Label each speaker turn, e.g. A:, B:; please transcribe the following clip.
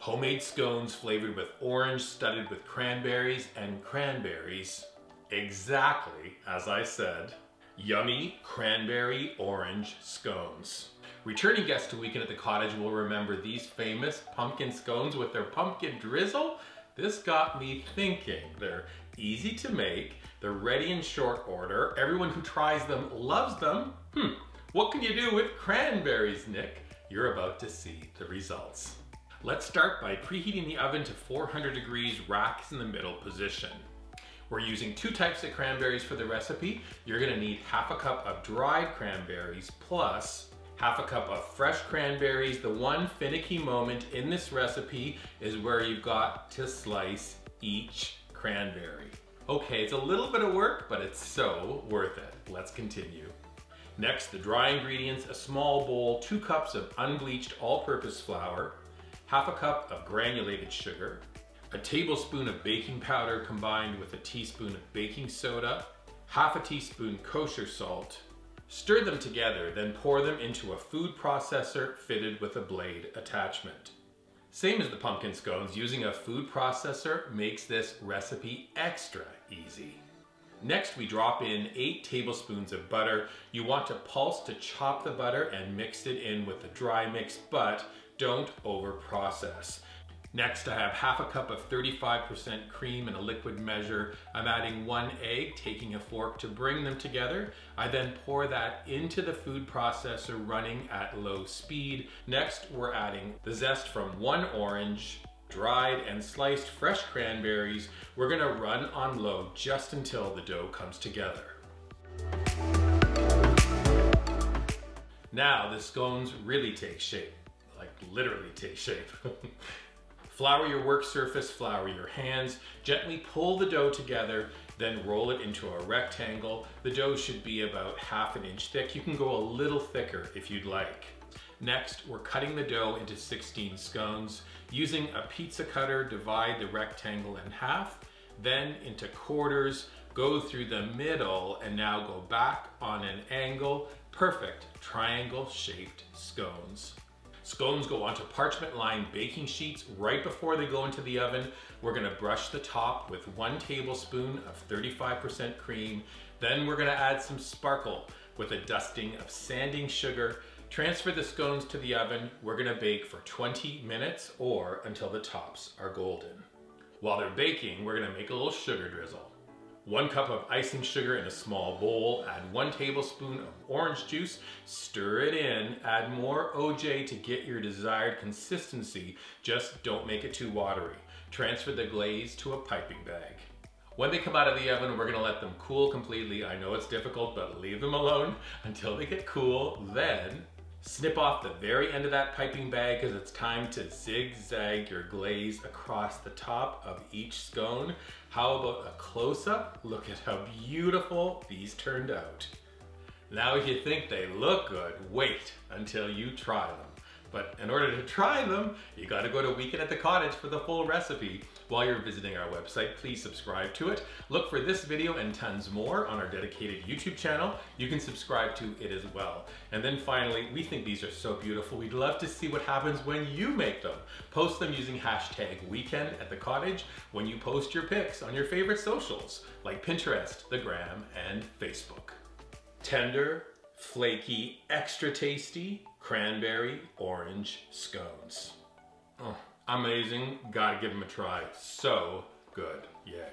A: Homemade scones flavored with orange, studded with cranberries and cranberries. Exactly as I said. Yummy cranberry orange scones. Returning guests to Weekend at the Cottage will remember these famous pumpkin scones with their pumpkin drizzle. This got me thinking. They're easy to make, they're ready in short order, everyone who tries them loves them. What can you do with cranberries, Nick? You're about to see the results. Let's start by preheating the oven to 400 degrees, racks in the middle position. We're using 2 types of cranberries for the recipe. You're gonna need half a cup of dried cranberries plus half a cup of fresh cranberries. The one finicky moment in this recipe is where you've got to slice each cranberry. Okay, it's a little bit of work, but it's so worth it. Let's continue. Next, the dry ingredients: a small bowl, 2 cups of unbleached all-purpose flour, half a cup of granulated sugar, a tablespoon of baking powder combined with a teaspoon of baking soda, half a teaspoon kosher salt. Stir them together, then pour them into a food processor fitted with a blade attachment. Same as the pumpkin scones, using a food processor makes this recipe extra easy. Next, we drop in 8 tablespoons of butter. You want to pulse to chop the butter and mix it in with the dry mix, but don't over process. Next, I have half a cup of 35% cream in a liquid measure. I'm adding 1 egg, taking a fork to bring them together. I then pour that into the food processor running at low speed. Next, we're adding the zest from 1 orange, dried and sliced fresh cranberries. We're gonna run on low just until the dough comes together. Now the scones really take shape, like literally take shape. Flour your work surface, flour your hands, gently pull the dough together, then roll it into a rectangle. The dough should be about ½ inch thick. You can go a little thicker if you'd like. Next, we're cutting the dough into 16 scones. Using a pizza cutter, divide the rectangle in half, then into quarters, go through the middle, and now go back on an angle. Perfect triangle-shaped scones. Scones go onto parchment-lined baking sheets right before they go into the oven. We're gonna brush the top with 1 tablespoon of 35% cream. Then we're gonna add some sparkle with a dusting of sanding sugar. Transfer the scones to the oven. We're gonna bake for 20 minutes or until the tops are golden. While they're baking, we're gonna make a little sugar drizzle. 1 cup of icing sugar in a small bowl, add 1 tablespoon of orange juice, stir it in, add more OJ to get your desired consistency, just don't make it too watery. Transfer the glaze to a piping bag. When they come out of the oven, we're gonna let them cool completely. I know it's difficult, but leave them alone until they get cool. Then snip off the very end of that piping bag because it's time to zigzag your glaze across the top of each scone. How about a close-up? Look at how beautiful these turned out. Now if you think they look good, wait until you try them. But in order to try them, you gotta go to Weekend at the Cottage for the full recipe. While you're visiting our website, please subscribe to it. Look for this video and tons more on our dedicated YouTube channel. You can subscribe to it as well. And then finally, we think these are so beautiful. We'd love to see what happens when you make them. Post them using hashtag Weekend at the Cottage when you post your pics on your favorite socials like Pinterest, the Gram, and Facebook. Tender, flaky, extra tasty cranberry orange scones. Oh, amazing. Gotta give them a try. So good. Yay.